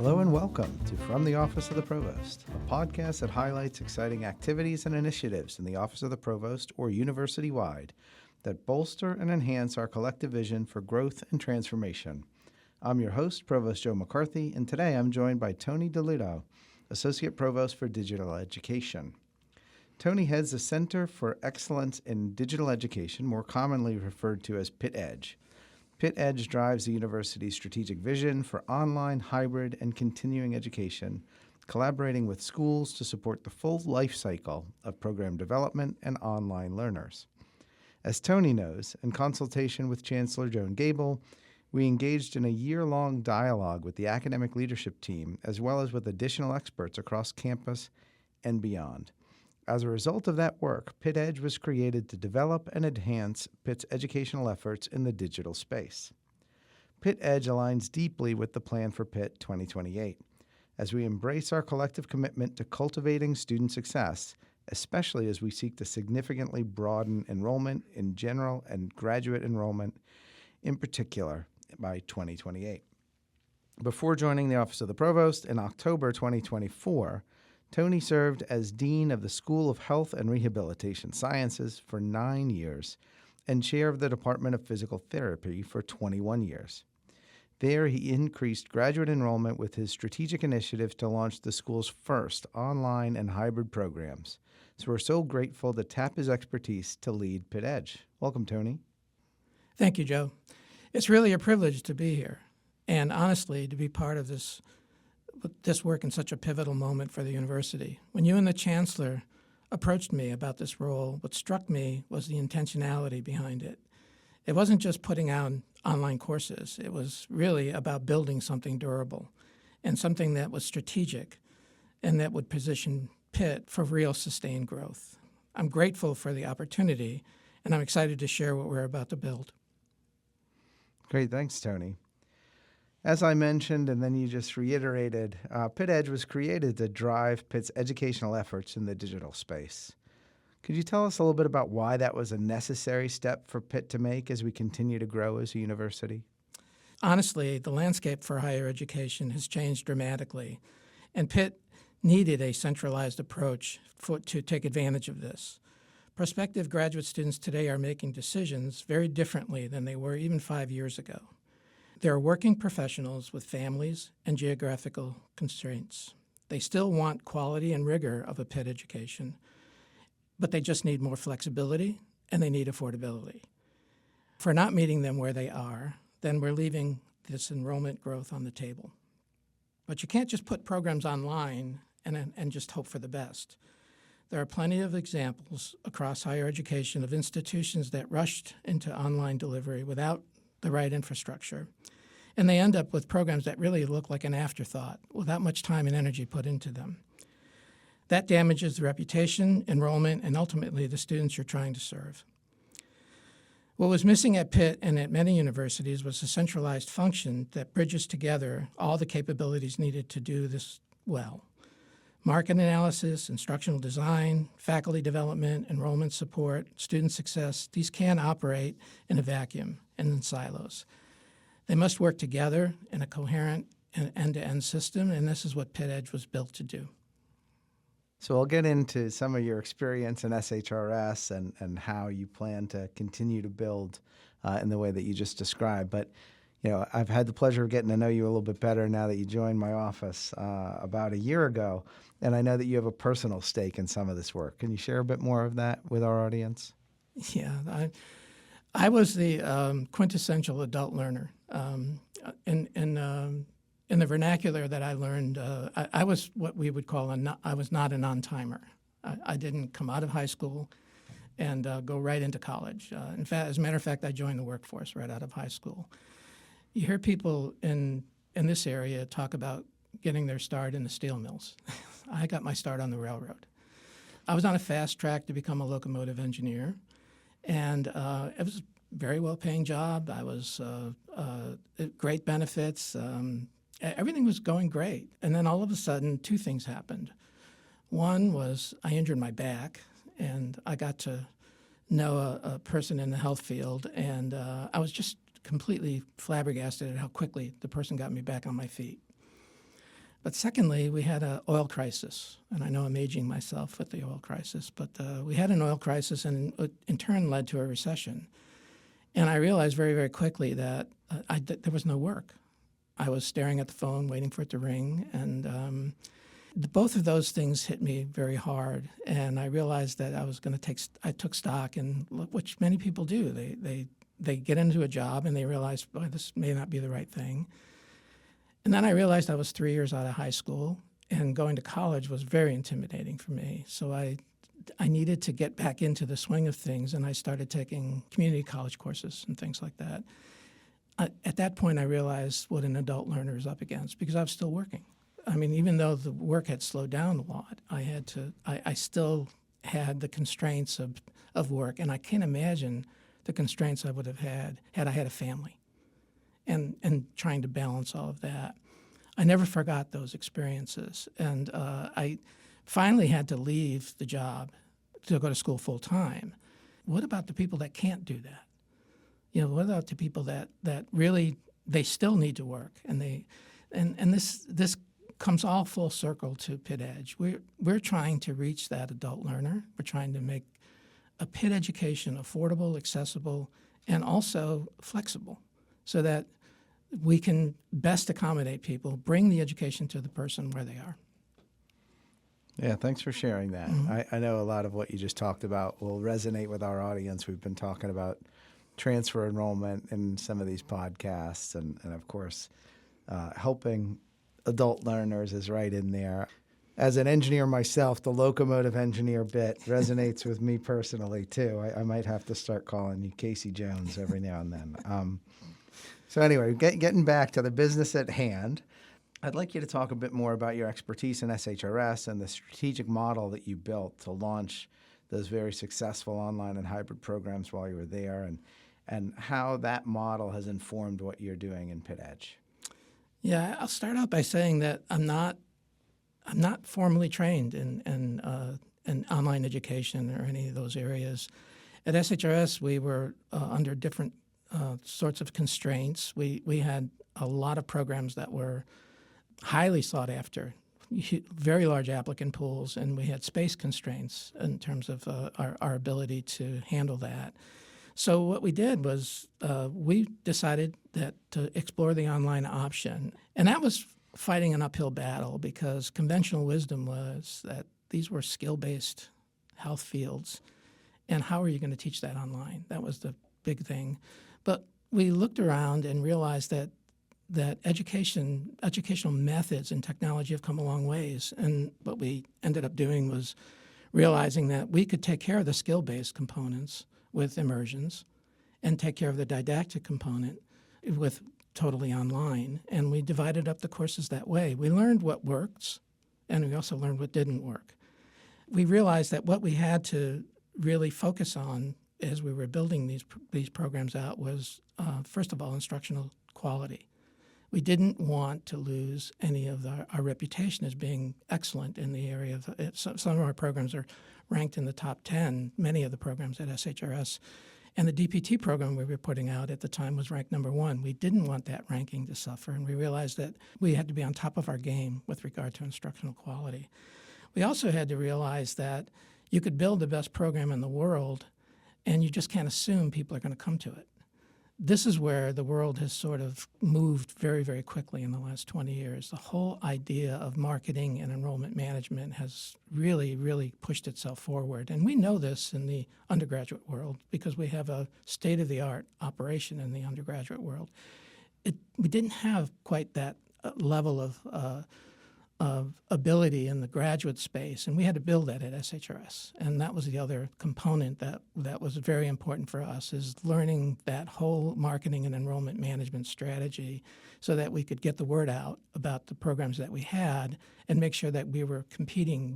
Hello and welcome to From the Office of the Provost, a podcast that highlights exciting activities and initiatives in the Office of the Provost or university-wide that bolster and enhance our collective vision for growth and transformation. I'm your host, Provost Joe McCarthy, and today I'm joined by Tony Delitto, Associate Provost for Digital Education. Tony heads the Center for Excellence in Digital Education, more commonly referred to as Pitt EDGE. Pitt EDGE drives the university's strategic vision for online, hybrid, and continuing education, collaborating with schools to support the full life cycle of program development and online learners. As Tony knows, in consultation with Chancellor Joan Gable, we engaged in a year-long dialogue with the academic leadership team, as well as with additional experts across campus and beyond. As a result of that work, Pitt EDGE was created to develop and enhance Pitt's educational efforts in the digital space. Pitt EDGE aligns deeply with the plan for Pitt 2028, as we embrace our collective commitment to cultivating student success, especially as we seek to significantly broaden enrollment in general and graduate enrollment, in particular, by 2028. Before joining the Office of the Provost in October 2024, Tony served as Dean of the School of Health and Rehabilitation Sciences for 9 years and Chair of the Department of Physical Therapy for 21 years. There, he increased graduate enrollment with his strategic initiative to launch the school's first online and hybrid programs. So we're so grateful to tap his expertise to lead Pitt EDGE. Welcome, Tony. Thank you, Joe. It's really a privilege to be here and honestly to be part of this work in such a pivotal moment for the university. When you and the Chancellor approached me about this role, what struck me was the intentionality behind it. It wasn't just putting out online courses. It was really about building something durable and something that was strategic and that would position Pitt for real sustained growth. I'm grateful for the opportunity, and I'm excited to share what we're about to build. Great. Thanks, Tony. As I mentioned, and then you just reiterated, Pitt EDGE was created to drive Pitt's educational efforts in the digital space. Could you tell us a little bit about why that was a necessary step for Pitt to make as we continue to grow as a university? Honestly, the landscape for higher education has changed dramatically, and Pitt needed a centralized approach to take advantage of this. Prospective graduate students today are making decisions very differently than they were even 5 years ago. They are working professionals with families and geographical constraints. They still want quality and rigor of a Pitt education, but they just need more flexibility and they need affordability. If we're not meeting them where they are, then we're leaving this enrollment growth on the table. But you can't just put programs online and just hope for the best. There are plenty of examples across higher education of institutions that rushed into online delivery without the right infrastructure. And they end up with programs that really look like an afterthought without much time and energy put into them. That damages the reputation, enrollment, and ultimately the students you're trying to serve. What was missing at Pitt and at many universities was a centralized function that bridges together all the capabilities needed to do this well. Market analysis, instructional design, faculty development, enrollment support, student success, these can't operate in a vacuum and in silos. They must work together in a coherent and end-to-end system, and this is what Pitt EDGE was built to do. So I'll get into some of your experience in SHRS and how you plan to continue to build in the way that you just described. But I've had the pleasure of getting to know you a little bit better now that you joined my office about a year ago, and I know that you have a personal stake in some of this work. Can you share a bit more of that with our audience? Yeah, I was the quintessential adult learner. In the vernacular that I learned, I was what we would call I was not a non-timer. I didn't come out of high school and go right into college. In fact, as a matter of fact, I joined the workforce right out of high school. You hear people in this area talk about getting their start in the steel mills. I got my start on the railroad. I was on a fast track to become a locomotive engineer, and it was a very well-paying job. I was great benefits. Everything was going great. And then all of a sudden, two things happened. One was I injured my back, and I got to know a person in the health field, and I was just completely flabbergasted at how quickly the person got me back on my feet. But secondly, we had an oil crisis. And I know I'm aging myself with the oil crisis, but we had an oil crisis and it in turn led to a recession. And I realized very, very quickly that there was no work. I was staring at the phone, waiting for it to ring, and both of those things hit me very hard. And I realized that I took stock, and which many people do. They get into a job and they realize, well, this may not be the right thing. And then I realized I was 3 years out of high school, and going to college was very intimidating for me. So I needed to get back into the swing of things, and I started taking community college courses and things like that. At that point, I realized what an adult learner is up against because I was still working. I mean, even though the work had slowed down a lot, I still had the constraints of work, and I can't imagine the constraints I would have had I had a family, and trying to balance all of that. I never forgot those experiences, and I finally had to leave the job to go to school full time. What about the people that can't do that? What about the people that really they still need to work, and this comes all full circle to Pitt EDGE. We're trying to reach that adult learner. We're trying to make a Pitt education affordable, accessible, and also flexible, so that we can best accommodate people, bring the education to the person where they are. Yeah, thanks for sharing that. Mm-hmm. I know a lot of what you just talked about will resonate with our audience. We've been talking about transfer enrollment in some of these podcasts, and of course, helping adult learners is right in there. As an engineer myself, the locomotive engineer bit resonates with me personally, too. I might have to start calling you Casey Jones every now and then. So anyway, getting back to the business at hand, I'd like you to talk a bit more about your expertise in SHRS and the strategic model that you built to launch those very successful online and hybrid programs while you were there, and how that model has informed what you're doing in Pitt EDGE. Yeah, I'll start out by saying that I'm not formally trained in online education or any of those areas. At SHRS, we were under different sorts of constraints. We had a lot of programs that were highly sought after, very large applicant pools, and we had space constraints in terms of our ability to handle that. So what we did was we decided that to explore the online option, and that was fighting an uphill battle because conventional wisdom was that these were skill-based health fields, and how are you going to teach that online? That was the big thing. But we looked around and realized that educational methods and technology have come a long ways, and what we ended up doing was realizing that we could take care of the skill-based components with immersions and take care of the didactic component with totally online, and we divided up the courses that way. We learned what works, and we also learned what didn't work. We realized that what we had to really focus on as we were building these programs out was, first of all, instructional quality. We didn't want to lose any of our reputation as being excellent in the area of some of our programs are ranked in the top 10, many of the programs at SHRS. And the DPT program we were putting out at the time was ranked number 1. We didn't want that ranking to suffer, and we realized that we had to be on top of our game with regard to instructional quality. We also had to realize that you could build the best program in the world, and you just can't assume people are going to come to it. This is where the world has sort of moved very, very quickly in the last 20 years. The whole idea of marketing and enrollment management has really, really pushed itself forward. And we know this in the undergraduate world because we have a state-of-the-art operation in the undergraduate world. We didn't have quite that level of ability in the graduate space, and we had to build that at SHRS. And that was the other component that was very important for us, is learning that whole marketing and enrollment management strategy so that we could get the word out about the programs that we had and make sure that we were competing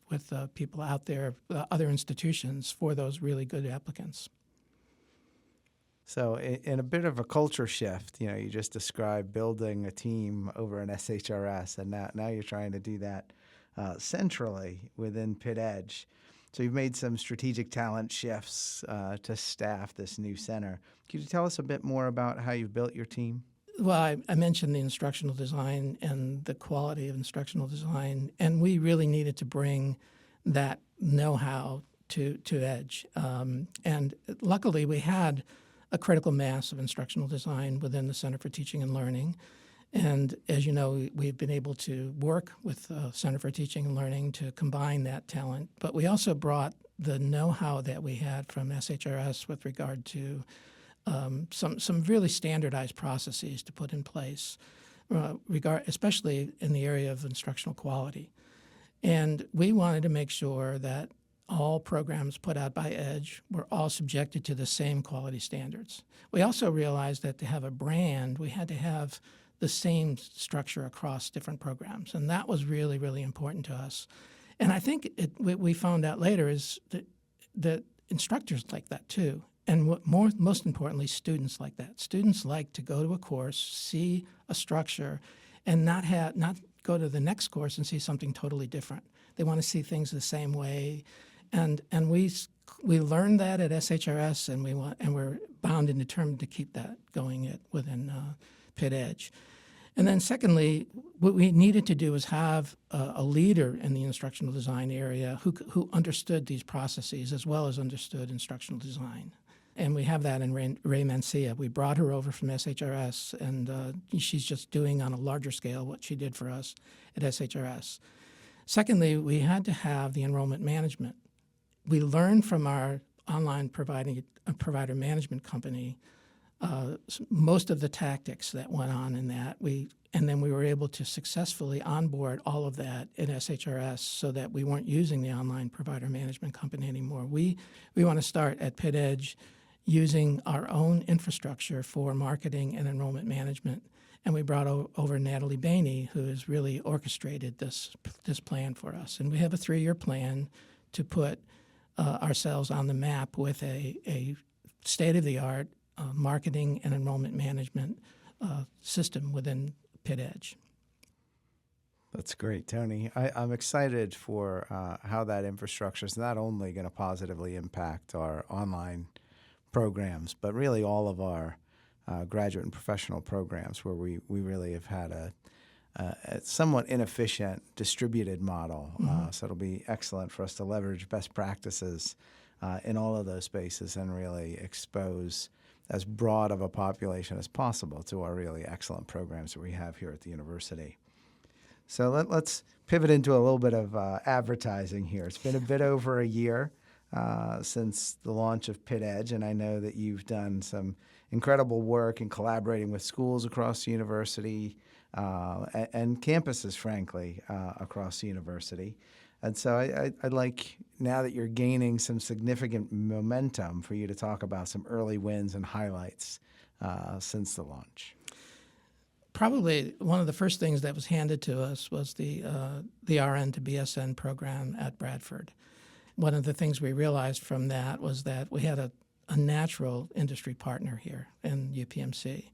with people out there, other institutions, for those really good applicants. So in a bit of a culture shift, you just described building a team over an SHRS, and now you're trying to do that centrally within Pitt EDGE. So you've made some strategic talent shifts to staff this new center. Could you tell us a bit more about how you've built your team? Well, I mentioned the instructional design and the quality of instructional design, and we really needed to bring that know-how to EDGE. And luckily, we had a critical mass of instructional design within the Center for Teaching and Learning. And as you know, we've been able to work with Center for Teaching and Learning to combine that talent. But we also brought the know-how that we had from SHRS with regard to some really standardized processes to put in place, especially in the area of instructional quality. And we wanted to make sure that all programs put out by EDGE were all subjected to the same quality standards. We also realized that to have a brand, we had to have the same structure across different programs, and that was really, really important to us. And I think we found out later is that instructors like that too. And most importantly, students like that. Students like to go to a course, see a structure, and not go to the next course and see something totally different. They want to see things the same way, and we learned that at SHRS, and we're bound and determined to keep that going within Pitt EDGE. And then secondly, what we needed to do was have a leader in the instructional design area who understood these processes as well as understood instructional design. And we have that in Ray Mancia. We brought her over from SHRS, and she's just doing on a larger scale what she did for us at SHRS. Secondly, we had to have the enrollment management. We learned from our online provider management company most of the tactics that went on in that. And then we were able to successfully onboard all of that at SHRS so that we weren't using the online provider management company anymore. We want to start at Pitt EDGE using our own infrastructure for marketing and enrollment management. And we brought over Natalie Bainey, who has really orchestrated this plan for us. And we have a 3-year plan to put ourselves on the map with a state-of-the-art marketing and enrollment management system within Pitt EDGE. That's great, Tony. I'm excited for how that infrastructure is not only going to positively impact our online programs, but really all of our graduate and professional programs where we really have had a somewhat inefficient distributed model. So it'll be excellent for us to leverage best practices in all of those spaces and really expose as broad of a population as possible to our really excellent programs that we have here at the university. So let's pivot into a little bit of advertising here. It's been a bit over a year since the launch of Pitt EDGE, and I know that you've done some incredible work in collaborating with schools across the university and campuses, frankly, across the university. And so I'd like, now that you're gaining some significant momentum, for you to talk about some early wins and highlights since the launch. Probably one of the first things that was handed to us was the RN to BSN program at Bradford. One of the things we realized from that was that we had a natural industry partner here in UPMC.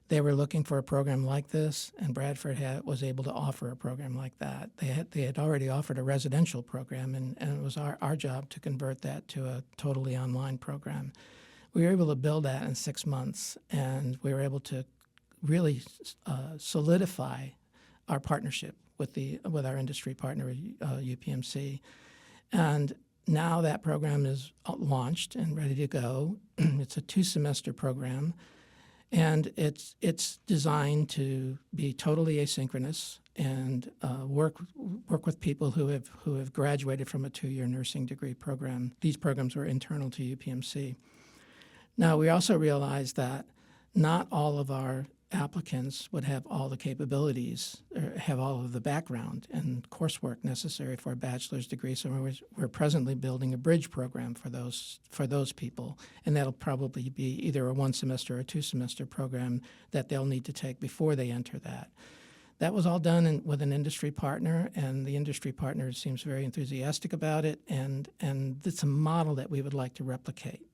They were looking for a program like this, and Bradford was able to offer a program like that. They had already offered a residential program, and it was our job to convert that to a totally online program. We were able to build that in 6 months, and we were able to really solidify our partnership with our industry partner, UPMC. And now that program is launched and ready to go. It's a 2-semester program, and it's designed to be totally asynchronous and work with people who have graduated from a 2-year nursing degree program. These programs were internal to UPMC. Now, we also realized that not all of our applicants would have all the capabilities or have all of the background and coursework necessary for a bachelor's degree. So we're presently building a bridge program for those people, and that'll probably be either a 1-semester or 2-semester program that they'll need to take before they enter that. That was all done with an industry partner, and the industry partner seems very enthusiastic about it, and it's a model that we would like to replicate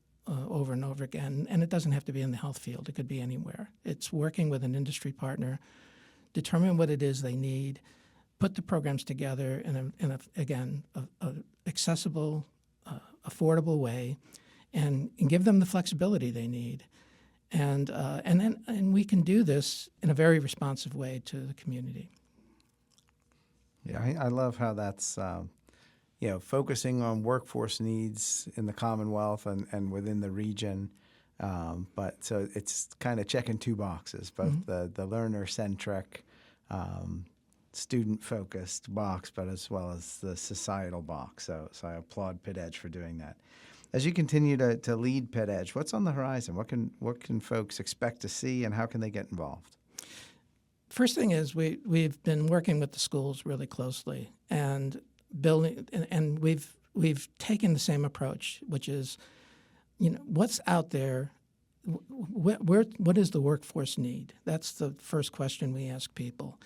over and over again. And it doesn't have to be in the health field. It could be anywhere. It's working with an industry partner, determine what it is they need, put the programs together in a accessible, affordable way, and give them the flexibility they need. And we can do this in a very responsive way to the community. Yeah, I love how that's focusing on workforce needs in the Commonwealth and within the region. But so it's kind of checking two boxes, both the learner-centric, student-focused box, but as well as the societal box. So I applaud Pitt EDGE for doing that. As you continue to lead Pitt EDGE, what's on the horizon? What can folks expect to see, and how can they get involved? First thing is we've been working with the schools really closely and building, and we've taken the same approach, which is, what's out there. What is the workforce need? That's the first question we ask people.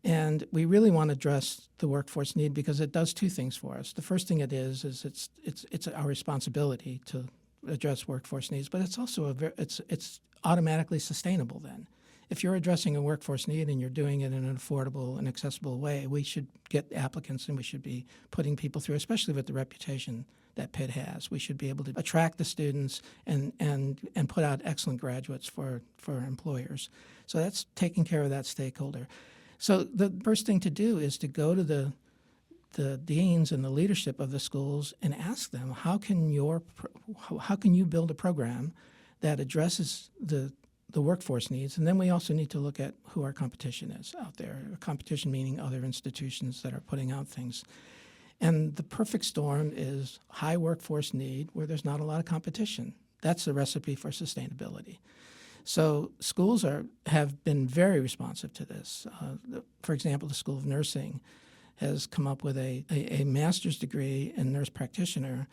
And we really want to address the workforce need because it does two things for us. The first thing it is it's our responsibility to address workforce needs, but it's also it's automatically sustainable then. If you're addressing a workforce need and you're doing it in an affordable and accessible way, we should get applicants and we should be putting people through, especially with the reputation that Pitt has. We should be able to attract the students and put out excellent graduates for employers. So that's taking care of that stakeholder. So the first thing to do is to go to the deans and the leadership of the schools and ask them, how can you build a program that addresses the workforce needs? And then we also need to look at who our competition is out there. Competition meaning other institutions that are putting out things. And the perfect storm is high workforce need where there's not a lot of competition. That's the recipe for sustainability. So schools have been very responsive to this. For example, the School of Nursing has come up with a master's degree in nurse practitioner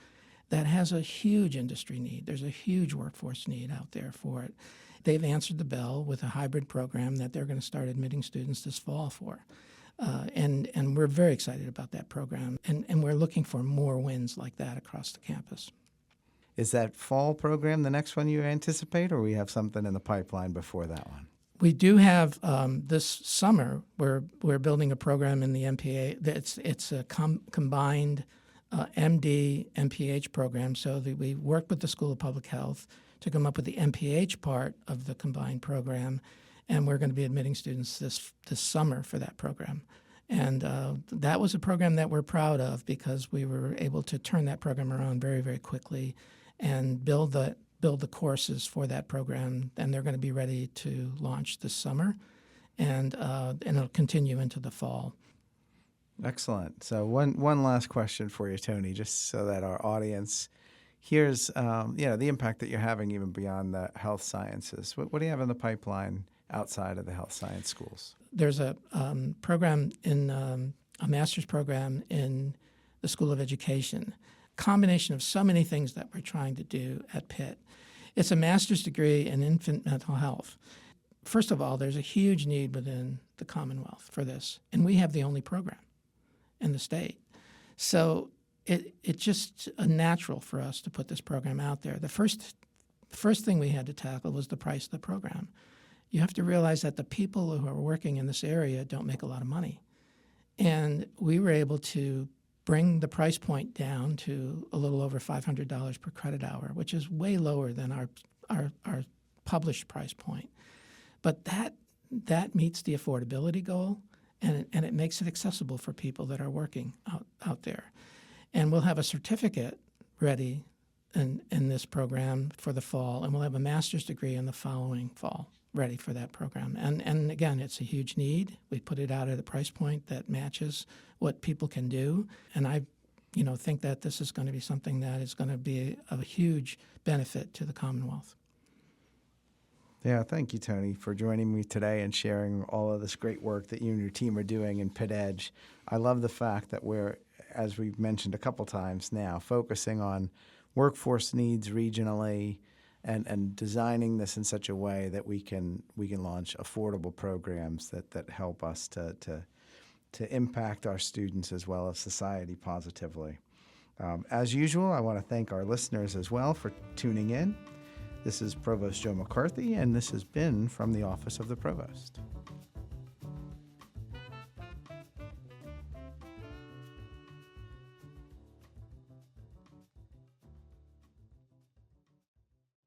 that has a huge industry need. There's a huge workforce need out there for it. They've answered the bell with a hybrid program that they're going to start admitting students this fall for. And we're very excited about that program, and we're looking for more wins like that across the campus. Is that fall program the next one you anticipate, or we have something in the pipeline before that one? We do have this summer. We're building a program in the MPA. It's a combined MD MPH program. So we worked with the School of Public Health to come up with the MPH part of the combined program, and we're going to be admitting students this summer for that program. And that was a program that we're proud of because we were able to turn that program around very, very quickly and build the courses for that program. And they're going to be ready to launch this summer, and it'll continue into the fall. Excellent. So one last question for you, Tony, just so that our audience hears the impact that you're having even beyond the health sciences. What do you have in the pipeline outside of the health science schools? There's a program in a master's program in the School of Education, combination of so many things that we're trying to do at Pitt. It's a master's degree in infant mental health. First of all, there's a huge need within the Commonwealth for this, and we have the only program in the state. So it's just a natural for us to put this program out there. The first thing we had to tackle was the price of the program. You have to realize that the people who are working in this area don't make a lot of money. And we were able to bring the price point down to a little over $500 per credit hour, which is way lower than our published price point. But that meets the affordability goal, and it makes it accessible for people that are working out there. And we'll have a certificate ready in this program for the fall, and we'll have a master's degree in the following fall ready for that program. And again, it's a huge need. We put it out at a price point that matches what people can do. And I think that this is going to be something that is going to be a huge benefit to the Commonwealth. Yeah, thank you, Tony, for joining me today and sharing all of this great work that you and your team are doing in Pitt EDGE. I love the fact that we're, as we've mentioned a couple times now, focusing on workforce needs regionally and designing this in such a way that we can launch affordable programs that help us to impact our students as well as society positively. As usual, I want to thank our listeners as well for tuning in. This is Provost Joe McCarthy, and this has been from the Office of the Provost.